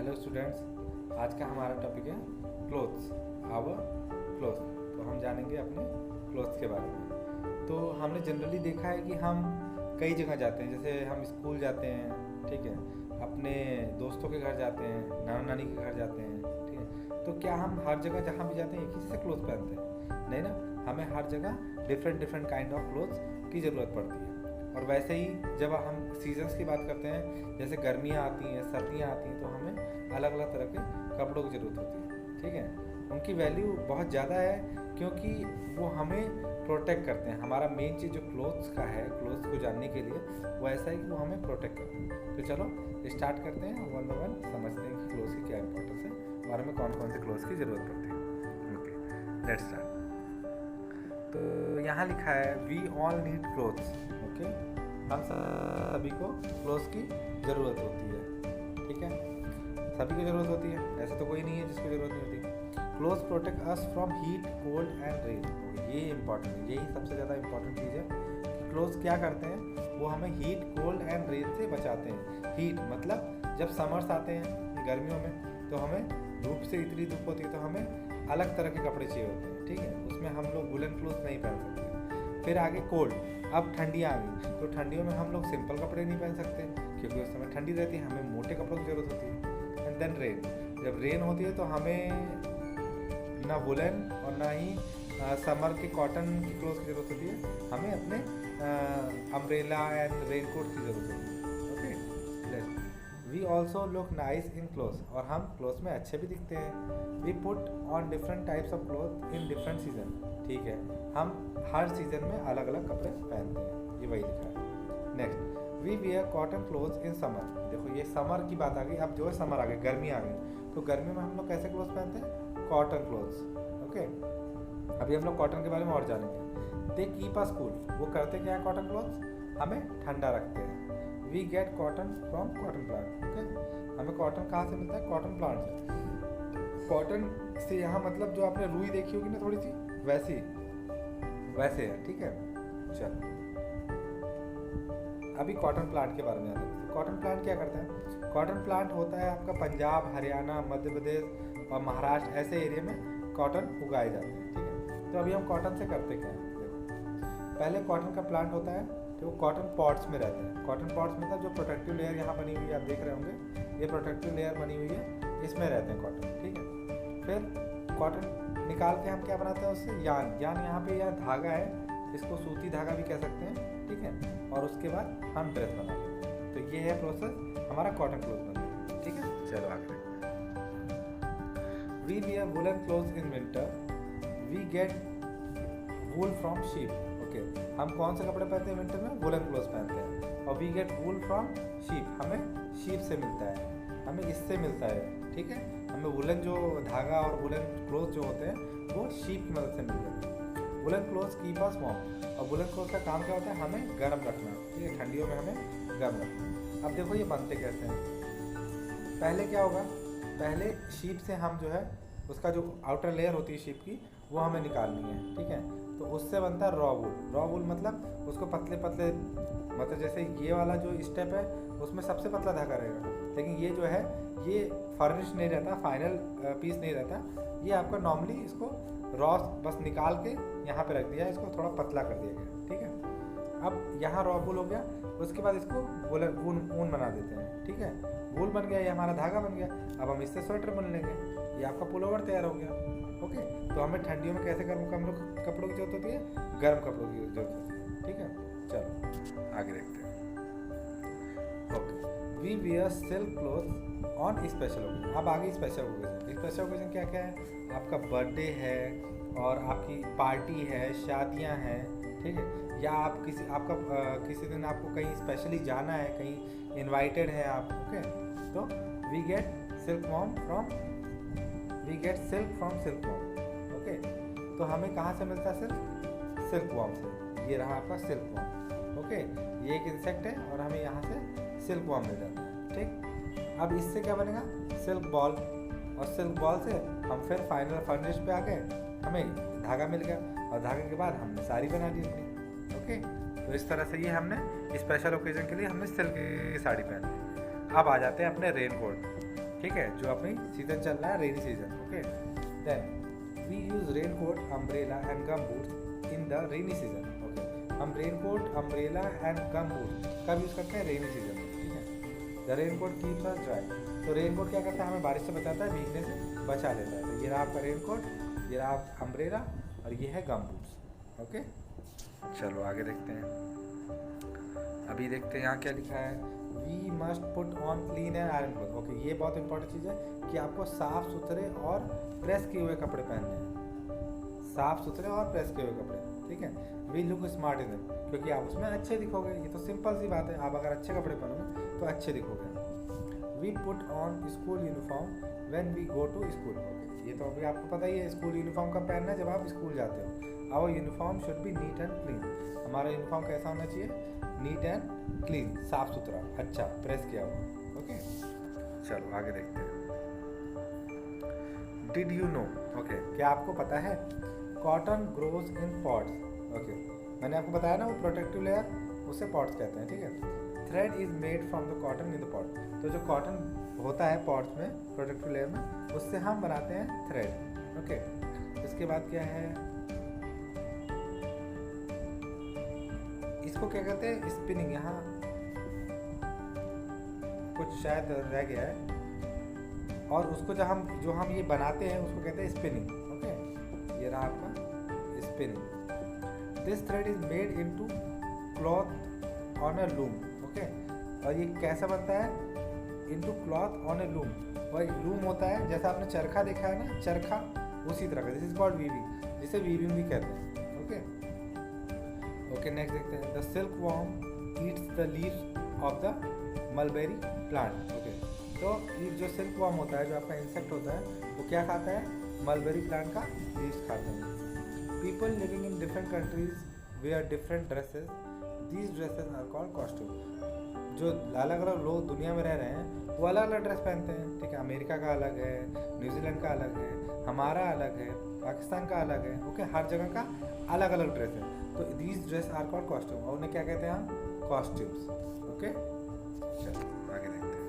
Hello students, आज का हमारा टॉपिक है क्लोथ्स, आवर क्लोथ्स। तो हम जानेंगे अपने क्लोथ्स के बारे में। तो हमने जनरली देखा है कि हम कई जगह जाते हैं, जैसे हम स्कूल जाते हैं, ठीक है, अपने दोस्तों के घर जाते हैं, नाना नानी के घर जाते हैं, ठीक है। तो क्या हम हर जगह जहाँ भी जाते हैं एक ही से क्लोथ पहनते हैं? नहीं ना, हमें हर जगह डिफरेंट काइंड ऑफ क्लोथ्स की ज़रूरत पड़ती है। और वैसे ही जब हम सीजन्स की बात करते हैं, जैसे गर्मियाँ आती हैं, सर्दियाँ आती हैं, तो हमें अलग अलग तरह के कपड़ों की ज़रूरत होती है, ठीक है। उनकी वैल्यू बहुत ज़्यादा है क्योंकि वो हमें प्रोटेक्ट करते हैं। हमारा मेन चीज़ जो क्लोथ्स का है, क्लोथ्स को जानने के लिए वो ऐसा है कि वो हमें प्रोटेक्ट करते हैं। तो चलो स्टार्ट करते हैं, वन बाय वन समझते हैं कि क्लोथ्स की क्या इंपॉर्टेंस है और हमें कौन कौन से क्लोथ्स की ज़रूरत पड़ती है। Okay, let's start. तो यहाँ लिखा है we all need clothes. Okay, हम सभी को क्लोथ्स की ज़रूरत होती है, ठीक है। सभी को ज़रूरत होती है, ऐसा तो कोई नहीं है जिसको ज़रूरत नहीं होती। Clothes protect us from heat, cold and rain. ये इंपॉर्टेंट है, यही सबसे ज़्यादा इंपॉर्टेंट चीज़ है कि क्लोथ्स क्या करते हैं, वो हमें हीट, कोल्ड एंड रेन से बचाते हैं। हीट मतलब जब समर्स आते हैं गर्मियों में, तो हमें धूप से इतनी धूप होती है तो हमें अलग तरह के कपड़े चाहिए होते हैं, ठीक है। उसमें हम लोग वुलन क्लोथ नहीं पहन सकते। फिर आगे कोल्ड, अब ठंडियाँ आ गई, तो ठंडियों में हम लोग सिंपल कपड़े नहीं पहन सकते क्योंकि उस समय ठंडी रहती है, हमें मोटे कपड़ों की ज़रूरत होती है। एंड देन रेन, जब रेन होती है तो हमें ना वुलन और ना ही समर के कॉटन की क्लोथ की ज़रूरत होती है, हमें अपने अम्ब्रेला एंड रेन कोट की ज़रूरत होती है। Okay, we also look nice in clothes, और हम क्लोथ्स में अच्छे भी दिखते हैं। We put on different types of cloth in different season, ठीक है। हम हर सीजन में अलग अलग कपड़े पहनते हैं, ये वही लिखा है। Next, we wear cotton clothes in summer. देखो ये समर की बात आ गई, अब जो है समर आ गई, गर्मी आ गई, तो गर्मी में हम लोग कैसे क्लोथ्स पहनते हैं? Cotton clothes. ओके, अभी हम लोग कॉटन के बारे में और जानेंगे। दे कीप अस कूल, वो करते क्या है कॉटन क्लोथ्स? हमें ठंडा रखते हैं। We get cotton from cotton plant. Okay, हमें कॉटन कहाँ से मिलता है? कॉटन प्लांट से। कॉटन से यहाँ मतलब जो आपने रुई देखी होगी ना थोड़ी सी, वैसे है, ठीक है। चलो अभी कॉटन प्लांट के बारे में जानते हैं। कॉटन प्लांट क्या करता है? कॉटन प्लांट होता है आपका पंजाब, हरियाणा, मध्य प्रदेश और महाराष्ट्र, ऐसे एरिया में कॉटन उगाए जाते हैं, ठीक है। तो अभी हम कॉटन से करते क्या है? देखो, पहले कॉटन का प्लांट होता है तो वो कॉटन पॉट्स में रहता है। कॉटन पॉट्स मतलब जो प्रोटेक्टिव लेयर यहाँ बनी हुई है, आप देख रहे होंगे, ये प्रोटेक्टिव लेयर बनी हुई है, इसमें रहते हैं कॉटन, ठीक है। फिर कॉटन निकाल के हम क्या बनाते हैं उससे? यान यहाँ पे यह धागा है, इसको सूती धागा भी कह सकते हैं, ठीक है। और उसके बाद हम ड्रेस बनाते हैं। तो ये है प्रोसेस हमारा कॉटन क्लोथ बनने का, ठीक है। चलो आगे। We wear woollen clothes in winter. We get wool from sheep. Okay, हम कौन से कपड़े पहनते हैं विंटर में? वुलन क्लोथ्स पहनते हैं। और we get wool from sheep, हमें शीप से मिलता है, हमें इससे मिलता है, ठीक है। हमें वुलन जो धागा और वुलन क्लोथ जो होते हैं वो शीप की मदद से मिल जाते हैं। Woollen clothes keep us warm, और वुलन क्लोथ का काम क्या होता है? हमें गर्म रखना, ठीक है। ठंडियों में हमें गर्म रखना। अब देखो ये बनते कैसे हैं। पहले क्या होगा? पहले शीप से हम जो है उसका जो आउटर लेयर होती है शीप की, वो हमें निकालनी है, ठीक है। तो उससे बनता है रॉ वूल। रॉ वूल मतलब उसको पतले पतले, मतलब जैसे ये वाला जो स्टेप है उसमें सबसे पतला धागा रहेगा, लेकिन ये जो है ये फर्निश नहीं रहता, फाइनल पीस नहीं रहता, ये आपका नॉर्मली इसको रॉ बस निकाल के यहाँ पे रख दिया, इसको थोड़ा पतला कर दिया गया, ठीक है। अब यहाँ रॉ वूल हो गया, उसके बाद इसको ऊन बना देते हैं, ठीक है। वूल बन गया, ये हमारा धागा बन गया। अब हम इससे स्वेटर बुन लेंगे, ये आपका पुलोवर तैयार हो गया। ओके, तो हमें ठंडियों में कैसे गर्म कपड़ों की जरूरत होती है? गर्म कपड़ों की जरूरत होती है, ठीक है। चलो आगे देखते हैं। Okay, we wear silk cloth on special occasion. अब आगे स्पेशल ओकेजन। स्पेशल ओकेजन क्या क्या है? आपका बर्थडे है और आपकी पार्टी है, शादियां हैं, ठीक है। या आप किसी दिन आपको कहीं स्पेशली जाना है, कहीं इनवाइटेड है आप, ओके। तो we get silk from silkworm, okay. तो हमें कहाँ से मिलता है सिल्क? सिल्क वॉर्म से। ये रहा आपका सिल्क वॉर्म, ओके। ये एक इंसेक्ट है और हमें यहाँ से सिल्क वॉर्म मिल जाता है, ठीक। अब इससे क्या बनेगा? सिल्क बॉल, और सिल्क बॉल से हम फिर फाइनल फर्निश पे आ गए, हमें धागा मिल गया, और धागे के बाद हमने साड़ी बना दी अपनी, ओके। तो इस तरह से ये हमने स्पेशल ओकेजन के लिए हमने सिल्क की साड़ी पहनी। अब आ जाते हैं अपने रेन कोट। ठीक है, जो अपनी सीजन चल रहा है rainy season. Okay, then we use raincoat, umbrella and gum boots in the rainy season. Okay, हम raincoat, umbrella and gum boot कब यूज़ करते हैं? रेनी सीजन में। ठीक है, the raincoat keeps us dry. तो raincoat क्या करता है? हमें बारिश से बचाता है, भीगने से बचा लेता है। तो ये रहा आपका रेन कोट, ये रहा अम्ब्रेला और ये है गम बूट्स। ओके, चलो आगे देखते हैं। अभी देखते हैं यहाँ क्या लिखा है, we must put on clean and iron cloth. Okay, ये बहुत इंपॉर्टेंट चीज़ है कि आपको साफ सुथरे और प्रेस किए हुए कपड़े पहनने हैं, साफ सुथरे और प्रेस किए हुए कपड़े। ठीक है, we look smart in them, क्योंकि आप उसमें अच्छे दिखोगे। ये तो सिंपल सी बात है, आप अगर अच्छे कपड़े पहनोगे तो अच्छे दिखोगे। We put on school uniform when we go to school. ये तो अभी आपको पता ही है, स्कूल यूनिफॉर्म कब पहनना है? जब आप स्कूल जाते हो। Our uniform should be neat and clean. हमारा यूनिफॉर्म कैसा होना चाहिए? नीट एंड क्लीन, साफ सुथरा, अच्छा, प्रेस किया हुआ। ओके, चलो आगे देखते हैं। Did you know? ओके, क्या आपको पता है cotton grows in pots? Okay, मैंने आपको बताया ना वो प्रोटेक्टिव लेयर, उसे पॉट्स कहते हैं। ठीक है, thread is made from the cotton in the pot. तो जो कॉटन होता है पॉट्स में, प्रोटेक्टिव लेयर में, उससे हम बनाते हैं थ्रेड। ओके, इसके बाद क्या है, इसको क्या कहते हैं? स्पिनिंग। यहाँ कुछ शायद रह गया है, और उसको जो हम ये बनाते हैं उसको कहते हैं स्पिनिंग। ओके, ये रहा आपका spinning. This thread is made into cloth on a loom. Okay, और ये कैसा बनता है? Into cloth on A loom. वही लूम होता है, जैसा आपने चरखा देखा है ना, चरखा, उसी तरह का। दिस इज कॉल्ड वीविंग, जिसे वीविंग भी कहते हैं। ओके, ओके, नेक्स्ट देखते हैं। The silk worm eats the leaves of the mulberry plant. Okay, तो ये जो सिल्क वॉर्म होता है, जो आपका इंसेक्ट होता है, वो क्या खाता है? मलबेरी प्लांट का लीव्स खाते हैं। People living in different countries wear different dresses, these dresses are called costume. जो अलग अलग लोग दुनिया में रह रहे हैं वो अलग अलग ड्रेस पहनते हैं। ठीक है, अमेरिका का अलग है, न्यूजीलैंड का अलग है, हमारा अलग है, पाकिस्तान का अलग है। ओके, हर जगह का अलग अलग ड्रेस है। तो these dress are called costume, और उन्हें क्या कहते हैं हम? कॉस्ट्यूम्स। ओके, चलो आगे देखते हैं।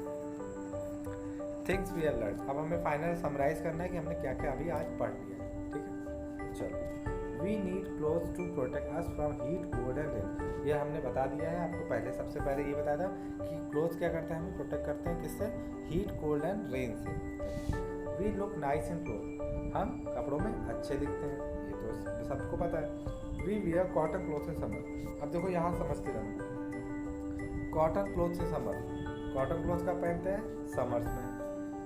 Things we have learn. अब हमें फाइनल समराइज करना है कि हमने क्या क्या अभी आज पढ़ लिया है। ठीक है, चलो। We need clothes to protect us from heat, cold and rain. ये हमने बता दिया है आपको पहले। सबसे पहले ये बताया था कि क्लोथ्स क्या करते हैं? हमें प्रोटेक्ट करते हैं किससे? हीट, कोल्ड एंड रेन से। We look nice in cloth, हम कपड़ों में अच्छे दिखते हैं, ये तो सबको पता है। We wear cotton clothes in summer. अब देखो यहाँ समझते रहना, cotton clothes in summer. Cotton clothes कब पहनते हैं? समर्स में।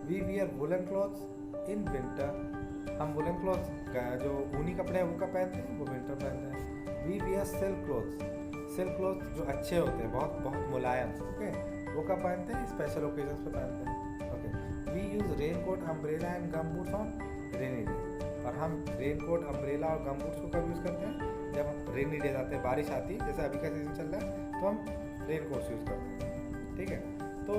We wear woollen clothes in winter. हम वुलन क्लोथ्स, जो ऊनी कपड़े हैं वो कब पहनते हैं? वो विंटर पहनते हैं। We wear silk clothes. Silk cloth जो अच्छे होते हैं, बहुत बहुत मुलायम। ओके, वो कब पहनते हैं? स्पेशल ओकेजन्स पे पहनते हैं। Okay, we use raincoat, umbrella and gum boots on rainy day. और हम रेन कोट, अम्ब्रेला और गम बूट्स को कब यूज़ करते हैं? जब हम रेनी डेज आते हैं, बारिश आती है, जैसे अभी का सीजन चल रहा है, तो हम रेन कोट्स यूज़ करते हैं। ठीक है, तो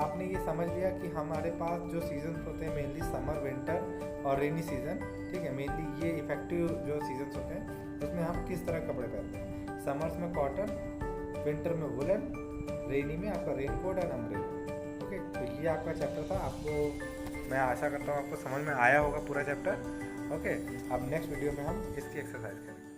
आपने ये समझ लिया कि हमारे पास जो सीजन होते हैं मेनली समर, विंटर और रेनी सीजन। ठीक है, मेनली ये इफेक्टिव जो सीजन्स होते हैं उसमें हम किस तरह कपड़े पहनते हैं। समर्स में कॉटन, विंटर में वुलन, रेनी में आपका raincoat and umbrella. Okay, तो ये आपका चैप्टर था। आपको मैं आशा करता हूँ आपको समझ में आया होगा पूरा चैप्टर। ओके, अब नेक्स्ट वीडियो में हम इसकी एक्सरसाइज करेंगे।